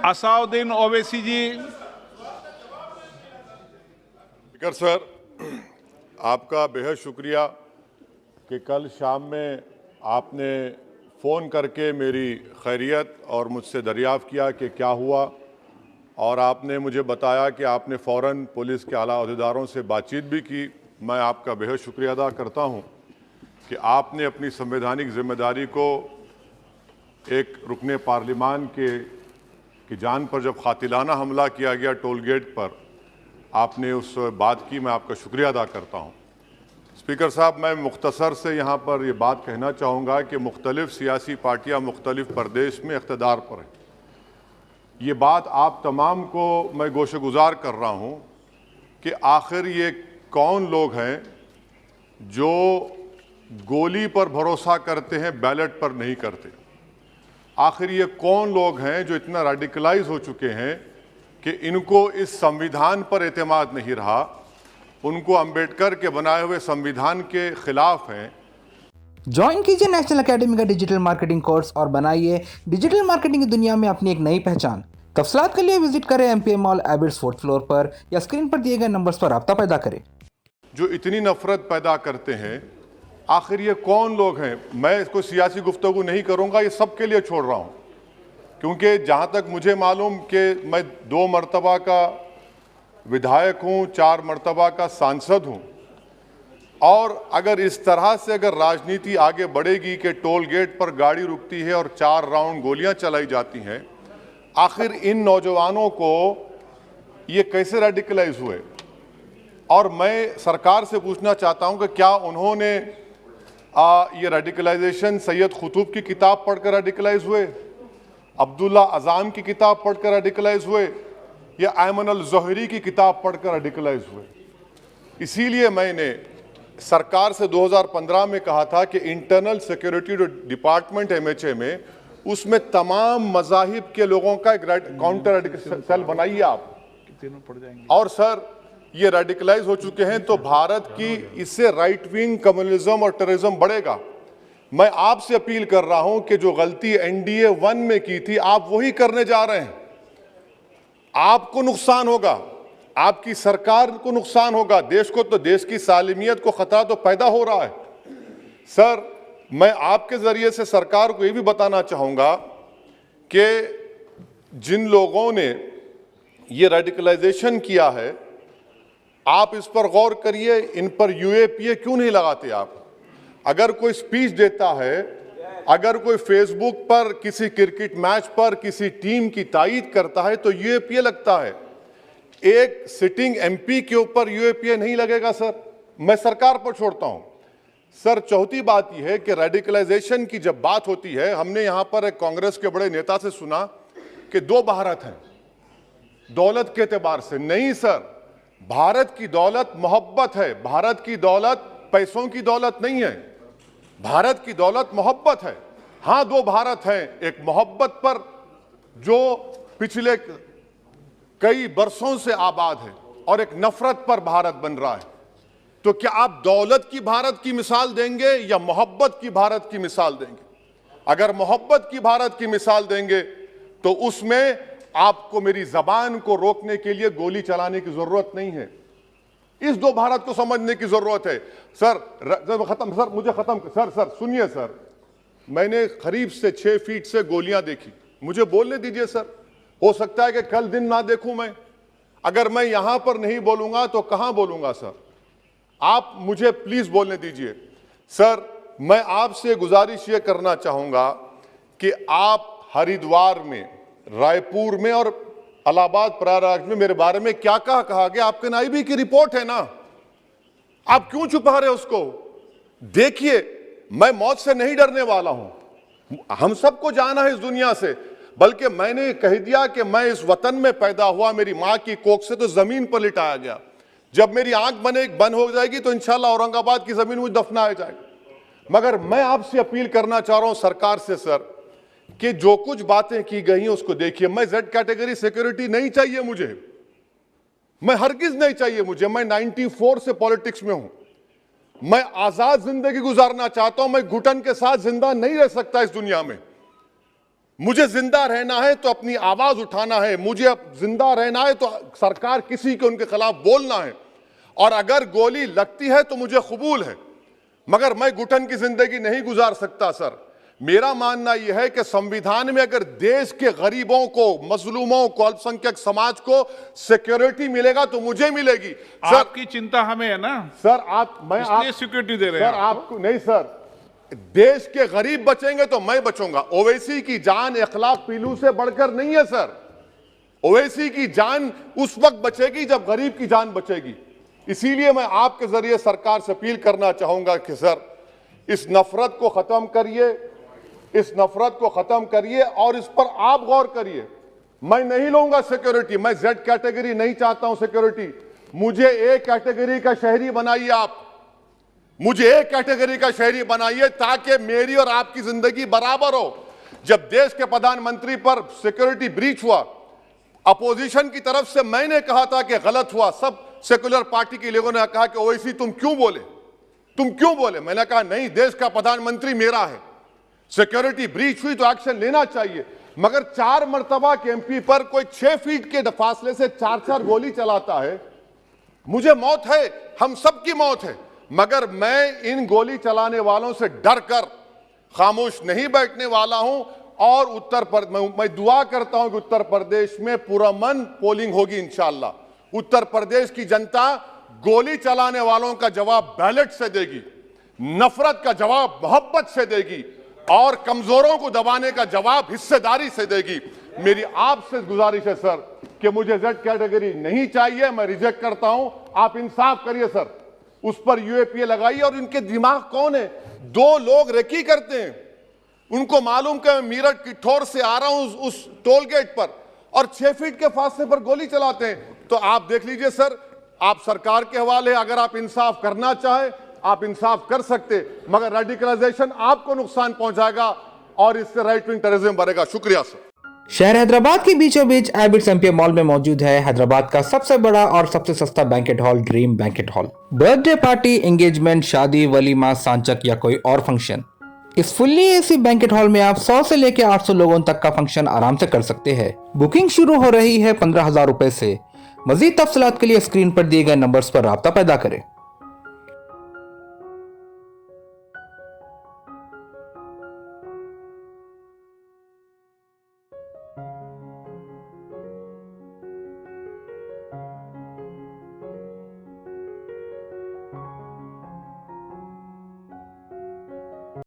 असाउद्दीन ओवैसी जी। Speaker sir, आपका बेहद शुक्रिया कि कल शाम में आपने फ़ोन करके मेरी खैरियत और मुझसे दरियाफ़्त किया कि क्या हुआ, और आपने मुझे बताया कि आपने फ़ौरन पुलिस के आला अहदेदारों से बातचीत भी की। मैं आपका बेहद शुक्रिया अदा करता हूं कि आपने अपनी संवैधानिक जिम्मेदारी को एक रुकने पार्लिमान की जान पर जब कातिलाना हमला किया गया टोल गेट पर, आपने उस बात की। मैं आपका शुक्रिया अदा करता हूं। स्पीकर साहब, मैं मुख्तसर से यहाँ पर ये बात कहना चाहूँगा कि मुख्तलिफ सियासी पार्टियाँ मुख्तलिफ प्रदेश में इक़्तिदार पर हैं। ये बात आप तमाम को मैं गोशगुजार कर रहा हूँ कि आखिर ये कौन लोग हैं जो गोली पर भरोसा करते हैं, बैलेट पर नहीं करते। आखिर ये कौन लोग हैं जो इतना रेडिकलाइज हो चुके हैं कि इनको इस संविधान पर एतमाद नहीं रहा, उनको अंबेडकर के बनाए हुए संविधान के खिलाफ हैं। ज्वाइन कीजिए नेशनल एकेडमी का डिजिटल मार्केटिंग कोर्स और बनाइए डिजिटल मार्केटिंग की दुनिया में अपनी एक नई पहचान। तफसीलात के लिए विजिट करें MPa mall Abids 4th floor पर या स्क्रीन पर दिए गए नंबर्स पर राब्ता पैदा करें। जो इतनी नफरत पैदा करते हैं, आखिर ये कौन लोग हैं? मैं इसको सियासी गुफ्तगू नहीं करूंगा, ये सबके लिए छोड़ रहा हूं, क्योंकि जहां तक मुझे मालूम कि मैं 2 मरतबा का विधायक हूं, 4 मरतबा का सांसद हूं, और अगर इस तरह से अगर राजनीति आगे बढ़ेगी कि टोल गेट पर गाड़ी रुकती है और 4 राउंड गोलियां चलाई जाती हैं, आखिर इन नौजवानों को ये कैसे रेडिकलाइज हुए? और मैं सरकार से पूछना चाहता हूं कि क्या उन्होंने ये रेडिकलाइजेशन सैयद कुतुब की किताब पढ़कर रेडिकलाइज हुए, अब्दुल्ला अज़ाम की किताब पढ़कर रेडिकलाइज हुए, या अयमन अल ज़ोहरी की किताब पढ़कर रेडिकलाइज हुए? इसीलिए मैंने सरकार से 2015 में कहा था कि इंटरनल सिक्योरिटी डिपार्टमेंट MHA में, उसमें तमाम मज़ाहिब के लोगों का एक काउंटर सेल बनाइए आप। और सर, ये रेडिकलाइज हो चुके हैं तो भारत की इससे राइट विंग कम्युनिज्म और टेररिज्म बढ़ेगा। मैं आपसे अपील कर रहा हूं कि जो गलती NDA 1 में की थी, आप वही करने जा रहे हैं। आपको नुकसान होगा, आपकी सरकार को नुकसान होगा, देश को तो, देश की सालिमियत को खतरा तो पैदा हो रहा है। सर, मैं आपके जरिए से सरकार को यह भी बताना चाहूंगा कि जिन लोगों ने ये रेडिकलाइजेशन किया है, आप इस पर गौर करिए, इन पर UAPA क्यों नहीं लगाते आप? अगर कोई स्पीच देता है, अगर कोई फेसबुक पर किसी क्रिकेट मैच पर किसी टीम की तायीद करता है तो UAPA लगता है। एक सिटिंग MP के ऊपर UAPA नहीं लगेगा सर। मैं सरकार पर छोड़ता हूं। सर, चौथी बात यह है कि रेडिकलाइजेशन की जब बात होती है, हमने यहां पर एक कांग्रेस के बड़े नेता से सुना कि 2 भारत हैं दौलत के एतबार से। नहीं सर, भारत की दौलत मोहब्बत है। भारत की दौलत पैसों की दौलत नहीं है, भारत की दौलत मोहब्बत है। हां, 2 भारत हैं, एक मोहब्बत पर जो पिछले कई बरसों से आबाद है, और एक नफरत पर भारत बन रहा है। तो क्या आप दौलत की भारत की मिसाल देंगे या मोहब्बत की भारत की मिसाल देंगे? अगर मोहब्बत की भारत की मिसाल देंगे तो उसमें आपको मेरी जबान को रोकने के लिए गोली चलाने की जरूरत नहीं है। इस 2 भारत को समझने की जरूरत है। सर, खत्म सर, मुझे खत्म सर सुनिए सर, मैंने करीब से 6 फीट से गोलियां देखी, मुझे बोलने दीजिए सर। हो सकता है कि कल दिन ना देखूं मैं। अगर मैं यहां पर नहीं बोलूंगा तो कहां बोलूंगा सर? आप मुझे प्लीज बोलने दीजिए। सर, मैं आपसे गुजारिश ये करना चाहूंगा कि आप हरिद्वार में, रायपुर में और इलाहाबाद प्रयागराज में मेरे बारे में क्या कहा गया? आपके नाईबी की रिपोर्ट है ना, आप क्यों छुपा रहे उसको? देखिए, मैं मौत से नहीं डरने वाला हूं, हम सबको जाना है इस दुनिया से। बल्कि मैंने कह दिया कि मैं इस वतन में पैदा हुआ, मेरी मां की कोख से तो जमीन पर लिटाया गया। जब मेरी आंख बंद हो जाएगी तो इंशाल्लाह औरंगाबाद की जमीन मुझे दफनाया जाएगा। मगर मैं आपसे अपील करना चाह रहा हूं सरकार से सर, कि जो कुछ बातें की गई हैं उसको देखिए। मैं Z कैटेगरी सिक्योरिटी नहीं चाहिए मुझे, मैं हरगिज नहीं चाहिए मुझे। मैं 94 से पॉलिटिक्स में हूं, मैं आजाद जिंदगी गुजारना चाहता हूं। मैं घुटन के साथ जिंदा नहीं रह सकता इस दुनिया में। मुझे जिंदा रहना है तो अपनी आवाज उठाना है, मुझे अब जिंदा रहना है तो सरकार किसी के उनके खिलाफ बोलना है, और अगर गोली लगती है तो मुझे कबूल है, मगर मैं घुटन की जिंदगी नहीं गुजार सकता। सर, मेरा मानना यह है कि संविधान में अगर देश के गरीबों को, मजलूमों को, अल्पसंख्यक समाज को सिक्योरिटी मिलेगा तो मुझे मिलेगी। सर, आपकी चिंता हमें है ना सर मैं इसलिए सिक्योरिटी दे रहे हैं सर आपको नहीं सर, देश के गरीब बचेंगे तो मैं बचूंगा। ओवैसी की जान इखलाक पीलू से बढ़कर नहीं है सर। ओवैसी की जान उस वक्त बचेगी जब गरीब की जान बचेगी। इसीलिए मैं आपके जरिए सरकार से अपील करना चाहूंगा कि सर, इस नफरत को खत्म करिए, इस नफरत को खत्म करिए और इस पर आप गौर करिए। मैं नहीं लूंगा सिक्योरिटी, मैं जेड कैटेगरी नहीं चाहता हूं सिक्योरिटी। मुझे ए कैटेगरी का शहरी बनाइए आप, मुझे एक कैटेगरी का शहरी बनाइए ताकि मेरी और आपकी जिंदगी बराबर हो। जब देश के प्रधानमंत्री पर सिक्योरिटी ब्रीच हुआ, अपोजिशन की तरफ से मैंने कहा था कि गलत हुआ, सब सेकुलर पार्टी के लोगों ने कहा कि ओवैसी तुम क्यों बोले। मैंने कहा नहीं, देश का प्रधानमंत्री मेरा है, सिक्योरिटी ब्रीच हुई तो एक्शन लेना चाहिए। मगर 4 मर्तबा के एमपी पर कोई 6 फीट के फासले से 4-4 गोली चलाता है। मुझे मौत है, हम सबकी मौत है, मगर मैं इन गोली चलाने वालों से डर कर खामोश नहीं बैठने वाला हूं। और मैं दुआ करता हूं कि उत्तर प्रदेश में पुरअमन पोलिंग होगी इंशाअल्लाह। उत्तर प्रदेश की जनता गोली चलाने वालों का जवाब बैलेट से देगी, नफरत का जवाब मोहब्बत से देगी और कमजोरों को दबाने का जवाब हिस्सेदारी से देगी। मेरी आपसे गुजारिश है सर कि मुझे जेड कैटेगरी नहीं चाहिए, मैं रिजेक्ट करता हूं। आप इंसाफ करिए सर, उस पर यूएपीए लगाइए। और इनके दिमाग कौन है? 2 लोग रेकी करते हैं, उनको मालूम कि मैं मीरठ किठौर से आ रहा हूं उस टोल गेट पर, और 6 फीट के फासले पर गोली चलाते हैं। तो आप देख लीजिए सर, आप सरकार के हवाले, अगर आप इंसाफ करना चाहे आप इंसाफ कर सकते, मगर रेडिकलाइजेशन आपको नुकसान पहुंचाएगा और इससे राइट विंग टेररिज्म बढ़ेगा। शुक्रिया सर। शहर हैदराबाद के बीचों बीच एबिट्स एमपीएम मॉल में मौजूद है हैदराबाद का सबसे बड़ा और सबसे सस्ता banquet hall, dream banquet hall. Birthday party, engagement, शादी, वलीमा, सांचक या कोई और फंक्शन, इस फुल्ली एसी बैंकेट हॉल में आप 100 से लेकर 800 लोगों तक का फंक्शन आराम से कर सकते हैं। बुकिंग शुरू हो रही है 15,000 रुपए से। मजीद तफसीलात के लिए स्क्रीन पर दिए गए नंबर्स पर राब्ता पैदा करें।